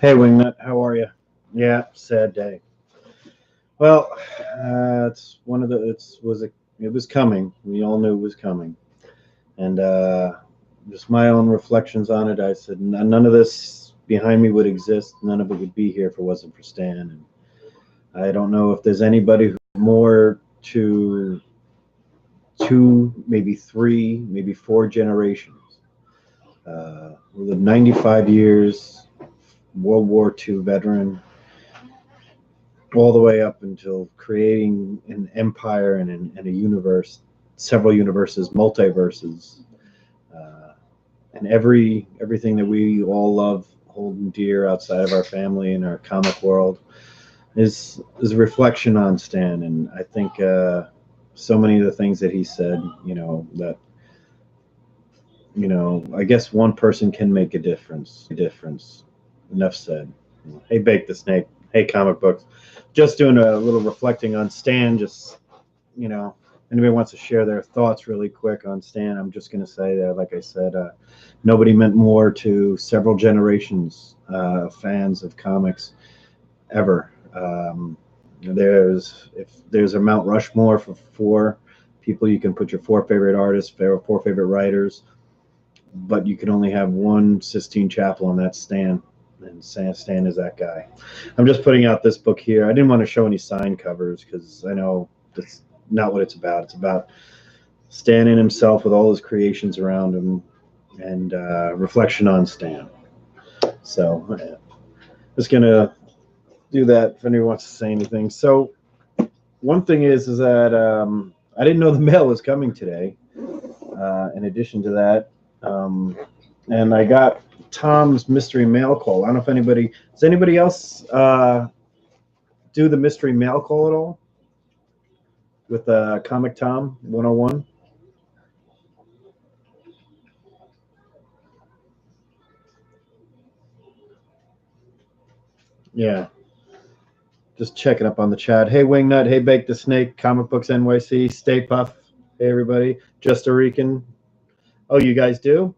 Hey Wingnut, how are you? Yeah, sad day. Well, it's one of the. It was coming. We all knew it was coming, and just my own reflections on it. I said none of this behind me would exist. None of it would be here if it wasn't for Stan. And I don't know if there's anybody who more to two, maybe three, maybe four generations. We lived 95 years, World War II veteran, all the way up until creating an empire and a universe, several universes, multiverses, uh, and everything that we all love, hold and dear outside of our family and our comic world is a reflection on Stan. And I think so many of the things that he said, that I guess one person can make a difference. Enough said. Hey, Bake the Snake. Hey, comic books. Just doing a little reflecting on Stan. Just, anybody wants to share their thoughts really quick on Stan, I'm just going to say that, like I said, nobody meant more to several generations of fans of comics ever. If there's a Mount Rushmore for four people, you can put your four favorite artists, four favorite writers, but you can only have one Sistine Chapel, and that's Stan. And Stan is that guy. I'm just putting out this book here. I didn't want to show any signed covers because I know that's not what it's about. It's about Stan and himself with all his creations around him and reflection on Stan. So just gonna do that if anyone wants to say anything. So one thing is that I didn't know the mail was coming today. In addition to that, and I got Tom's mystery mail call. I don't know if does anybody else do the mystery mail call at all with Comic Tom 101? Yeah, just checking up on the chat. Hey Wingnut, hey Bake the Snake, Comic Books NYC, Stay Puff. Hey everybody, Just a Rican. Oh, you guys do?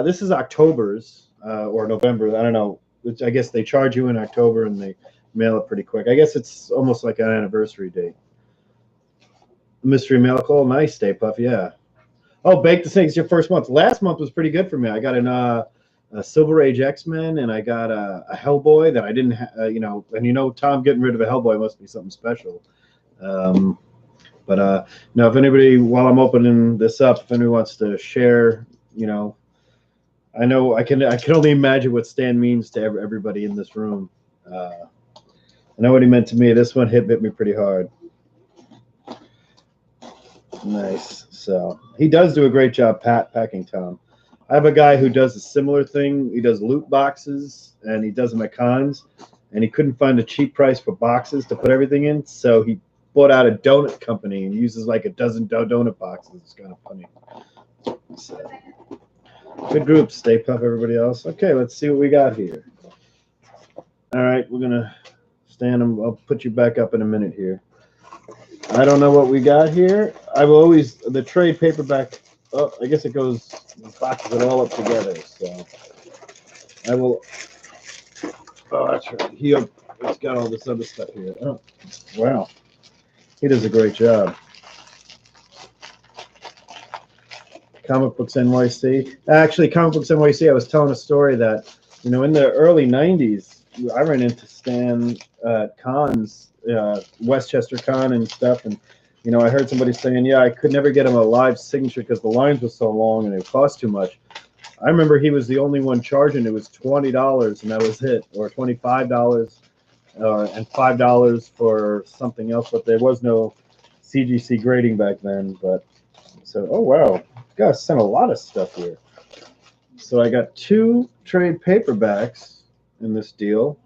This is October's or November. I don't know. I guess they charge you in October and they mail it pretty quick. I guess it's almost like an anniversary date. Mystery mail call, nice, Stay Puff. Yeah. Oh, Bake the Snake is your first month. Last month was pretty good for me. I got a Silver Age X-Men and I got a Hellboy that I didn't, and Tom getting rid of a Hellboy must be something special. Um, but now, if anybody, while I'm opening this up, if anybody wants to share, I know I can only imagine what Stan means to everybody in this room. I know what he meant to me. This one hit me pretty hard. Nice. So he does do a great job packing, Tom. I have a guy who does a similar thing. He does loot boxes and he does them at cons, and he couldn't find a cheap price for boxes to put everything in, so he bought out a donut company and uses like a dozen donut boxes. It's kind of funny. So, good group, Stay Puff, everybody else. Okay, let's see what we got here. All right, we're gonna stand. I'll put you back up in a minute here. I don't know what we got here. I've always the trade paperback. Oh, I guess it goes boxes it all up together. So I will. Oh, that's right. It's got all this other stuff here. Oh, wow. He does a great job. Comic Books NYC. Actually, Comic Books NYC, I was telling a story that, in the early 90s, I ran into Stan at cons, Westchester Con and stuff, and, I heard somebody saying, yeah, I could never get him a live signature because the lines were so long and it cost too much. I remember he was the only one charging. It was $20 and that was it, or $25 and $5 for something else, but there was no CGC grading back then. But so, oh wow, gosh, sent a lot of stuff here. So I got two trade paperbacks in this deal.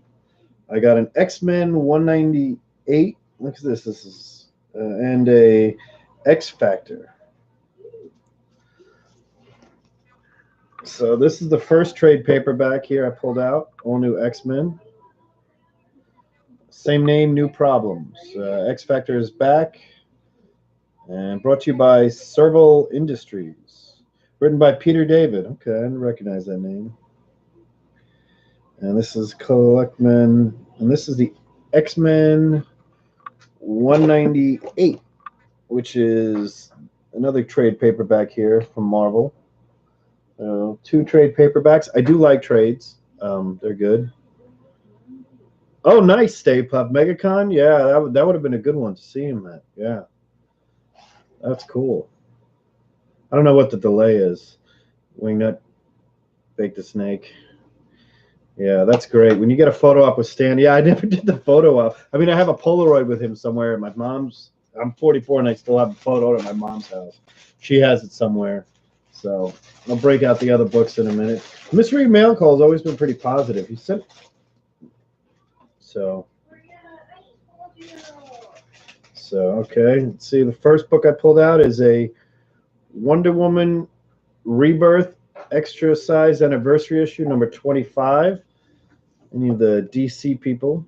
I got an X-Men 198. Look at this. This is and a X Factor. So this is the first trade paperback here I pulled out. All new X-Men. Same name, new problems. X Factor is back. And brought to you by Serval Industries. Written by Peter David. Okay, I didn't recognize that name. And this is Collectman, and this is the X-Men 198, which is another trade paperback here from Marvel. Two trade paperbacks. I do like trades. They're good. Oh, nice, Stay Puft. MegaCon? Yeah, that would have been a good one to see him at. Yeah. That's cool. I don't know what the delay is. Wingnut, Bake the Snake. Yeah, that's great. When you get a photo op with Stan, yeah, I never did the photo op. I mean, I have a Polaroid with him somewhere at my mom's. I'm 44 and I still have a photo at my mom's house. She has it somewhere. So I'll break out the other books in a minute. Mystery Mail Call has always been pretty positive. He sent. So okay. Let's see. The first book I pulled out is a Wonder Woman Rebirth extra size anniversary issue number 25. Any of the DC people?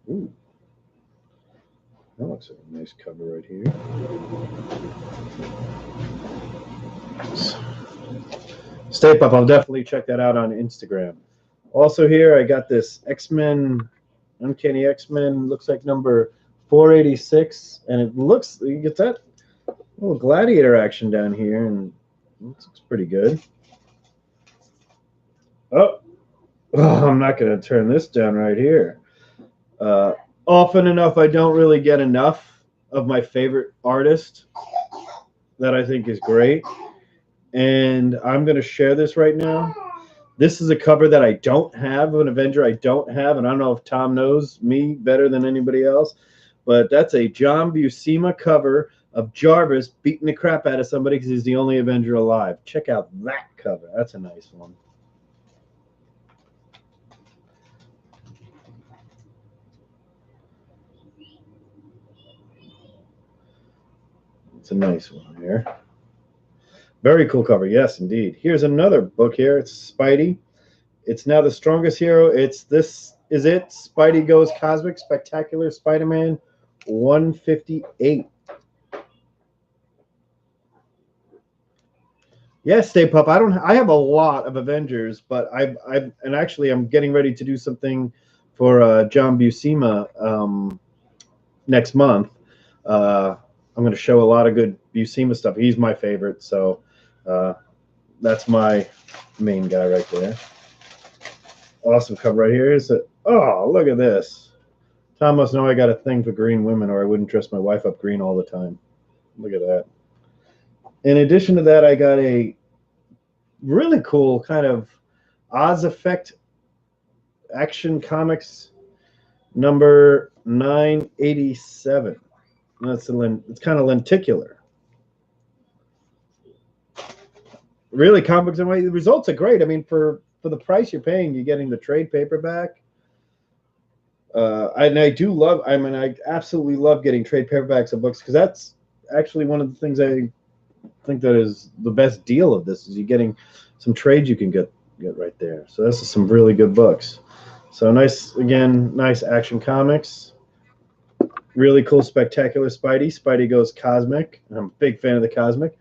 Ooh. That looks like a nice cover right here. Stay Puft. I'll definitely check that out on Instagram. Also here, I got this X-Men, Uncanny X-Men, looks like number 486, and it looks, you get that little gladiator action down here, and it looks pretty good. Oh, I'm not going to turn this down right here. Often enough, I don't really get enough of my favorite artist that I think is great, and I'm going to share this right now. This is a cover that I don't have of an Avenger I don't have, and I don't know if Tom knows me better than anybody else, but that's a John Buscema cover of Jarvis beating the crap out of somebody because he's the only Avenger alive. Check out that cover. That's a nice one. It's a nice one here. Very cool cover. Yes, indeed. Here's another book here. It's Spidey. It's now the strongest hero. It's This Is It. Spidey Goes Cosmic. Spectacular Spider-Man 158. Yes, Stay Puft. I have a lot of Avengers, but and actually I'm getting ready to do something for John Buscema next month. I'm going to show a lot of good Buscema stuff. He's my favorite, so that's my main guy right there. Awesome cover right here. Oh, look at this. Tom must know I got a thing for green women, or I wouldn't dress my wife up green all the time. Look at that. In addition to that, I got a really cool kind of Oz Effect Action Comics number 987. It's kind of lenticular. Really, comics and the results are great. I mean, for the price you're paying, you're getting the trade paperback. And I do love. I mean, I absolutely love getting trade paperbacks of books because that's actually one of the things I think that is the best deal of this is you're getting some trades you can get right there. So this is some really good books. So nice, again, nice Action Comics. Really cool, spectacular Spidey. Spidey Goes Cosmic. I'm a big fan of the Cosmic.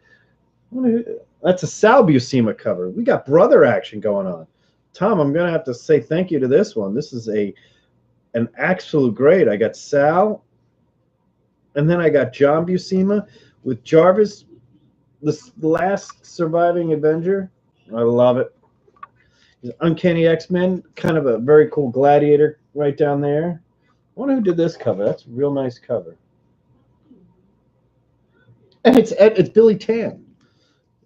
That's a Sal Buscema cover. We got brother action going on. Tom, I'm going to have to say thank you to this one. This is an absolute great. I got Sal, and then I got John Buscema with Jarvis, the last surviving Avenger. I love it. Uncanny X-Men, kind of a very cool gladiator right down there. I wonder who did this cover. That's a real nice cover. And it's Billy Tan.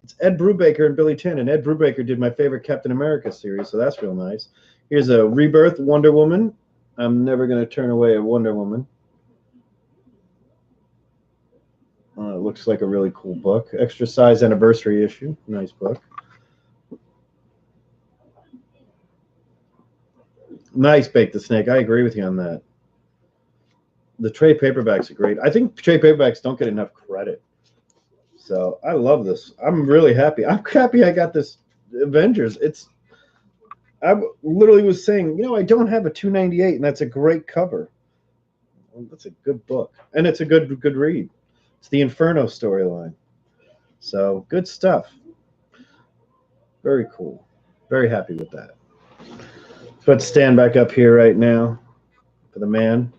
It's Ed Brubaker and Billy Tan. And Ed Brubaker did my favorite Captain America series, so that's real nice. Here's a Rebirth Wonder Woman. I'm never going to turn away a Wonder Woman. It looks like a really cool book. Extra size anniversary issue. Nice book. Nice, Bake the Snake. I agree with you on that. The trade paperbacks are great. I think trade paperbacks don't get enough credit. So I love this. I'm really happy. I'm happy I got this Avengers. I literally was saying, I don't have a 298, and that's a great cover. Well, that's a good book, and it's a good read. It's the Inferno storyline. So good stuff. Very cool. Very happy with that. So let's stand back up here right now for the man.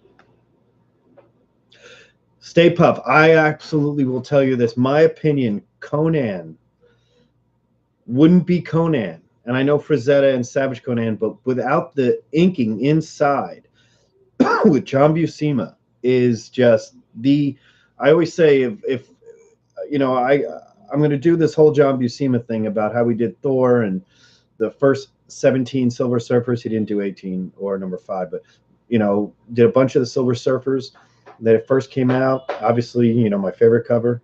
Stay Puff. I absolutely will tell you this. My opinion, Conan wouldn't be Conan. And I know Frazetta and Savage Conan, but without the inking inside with John Buscema is just the. I always say if you know I'm going to do this whole John Buscema thing about how we did Thor and the first 17 Silver Surfers. He didn't do 18 or number 5, but did a bunch of the Silver Surfers that first came out. Obviously, my favorite cover.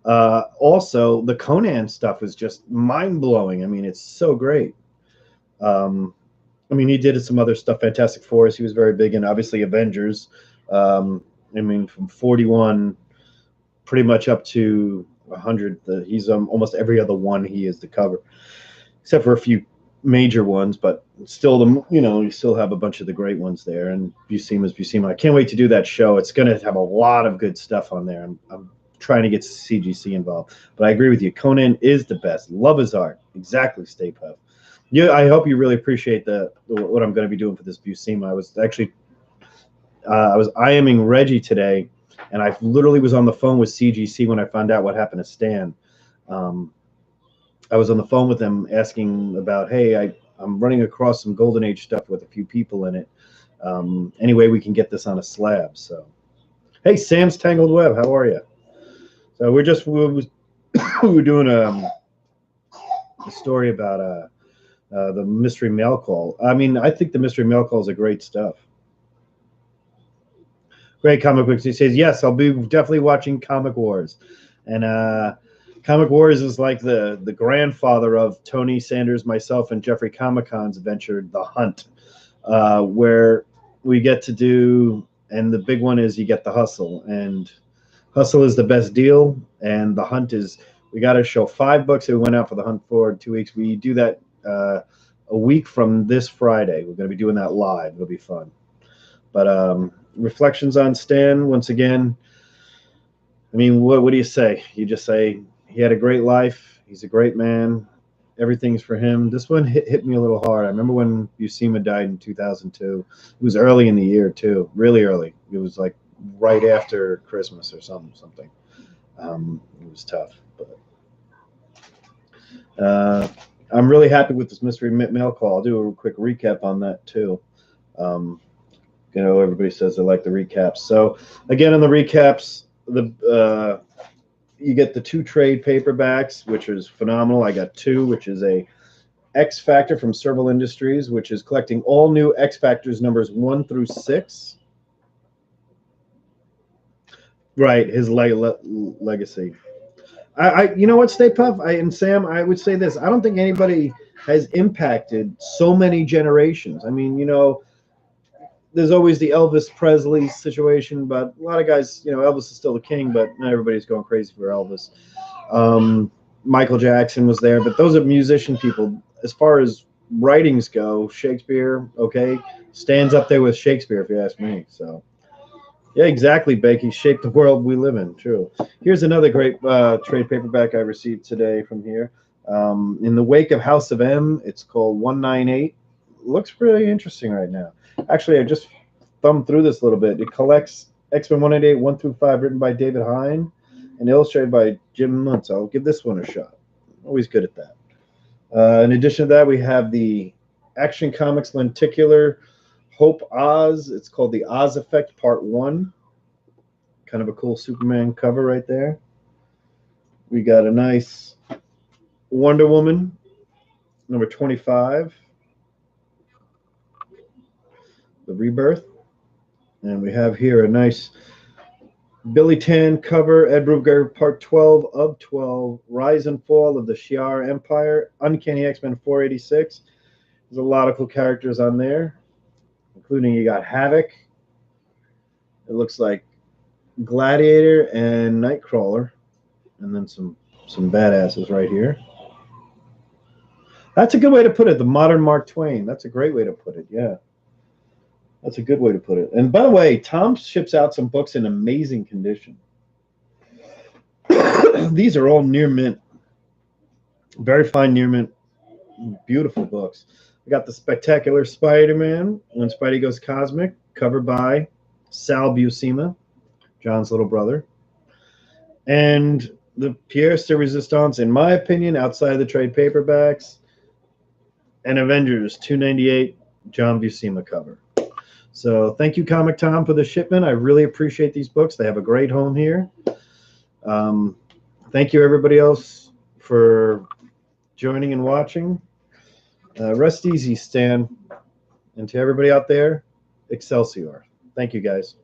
Also, the Conan stuff was just mind blowing. I mean, it's so great. Um, I mean, he did some other stuff. Fantastic Four. He was very big in, obviously, Avengers. I mean, from 41 pretty much up to 100. He's almost every other one. He is the cover, except for a few major ones, but still, you still have a bunch of the great ones there. And Buscema's Buscema. I can't wait to do that show. It's going to have a lot of good stuff on there. I'm trying to get CGC involved, but I agree with you. Conan is the best. Love his art. Exactly, Stay Puft. Yeah, I hope you really appreciate what I'm going to be doing for this Buscema. I was actually I was IMing Reggie today, and I literally was on the phone with CGC when I found out what happened to Stan. I was on the phone with him asking about, hey, I'm running across some Golden Age stuff with a few people in it. Any way we can get this on a slab? So, hey, Sam's Tangled Web, how are you? So we were doing a story about the mystery mail call. I mean, I think the mystery mail call is a great stuff. Great comic books. He says, yes, I'll be definitely watching Comic Wars. And Comic Wars is like the grandfather of Tony Sanders, myself, and Jeffrey Comic-Con's venture, The Hunt, where we get to do, and the big one is you get the Hustle. And Hustle is the best deal, and The Hunt is, we got to show 5 books that we went out for The Hunt for 2 weeks. We do that a week from this Friday. We're going to be doing that live. It'll be fun. But reflections on Stan, once again, I mean, what do you say? You just say he had a great life. He's a great man. Everything's for him. This one hit me a little hard. I remember when Buscema died in 2002. It was early in the year, too. Really early. It was like right after Christmas or something. It was tough. But I'm really happy with this mystery mail call. I'll do a quick recap on that, too. Everybody says they like the recaps. So, again, on the recaps, you get the 2 trade paperbacks, which is phenomenal. I got 2, which is a X Factor from Serval Industries, which is collecting all new X Factors numbers 1 through 6. Right, his legacy. You know what, Stay Puff? And Sam, I would say this. I don't think anybody has impacted so many generations. I mean, there's always the Elvis Presley situation, but a lot of guys, Elvis is still the king, but not everybody's going crazy for Elvis. Michael Jackson was there, but those are musician people. As far as writings go, Shakespeare, okay, stands up there with Shakespeare, if you ask me. So, yeah, exactly, Bakey. Shaped the world we live in. True. Here's another great trade paperback I received today from here. In the wake of House of M, it's called 198. Looks really interesting right now. Actually, I just thumbed through this a little bit. It collects X-Men 198, 1 through 5, written by David Hine and illustrated by Jim Muntz. I'll give this one a shot. Always good at that. In addition to that, we have the Action Comics lenticular Hope Oz. It's called the Oz Effect Part 1. Kind of a cool Superman cover right there. We got a nice Wonder Woman, number 25. The Rebirth. And we have here a nice Billy Tan cover, Ed Brubaker, Part 12 of 12, Rise and Fall of the Shi'ar Empire, Uncanny X-Men 486. There's a lot of cool characters on there, including you got Havoc. It looks like Gladiator and Nightcrawler, and then some badasses right here. That's a good way to put it, the modern Mark Twain. That's a great way to put it, yeah. That's a good way to put it. And by the way, Tom ships out some books in amazing condition. These are all near mint. Very fine near mint, beautiful books. I got the Spectacular Spider-Man, When Spidey Goes Cosmic, covered by Sal Buscema, John's little brother. And the Pièce de Resistance, in my opinion, outside of the trade paperbacks, and Avengers 298, John Buscema cover. So thank you, Comic Tom, for the shipment. I really appreciate these books. They have a great home here. Thank you, everybody else, for joining and watching. Rest easy, Stan. And to everybody out there, Excelsior. Thank you, guys.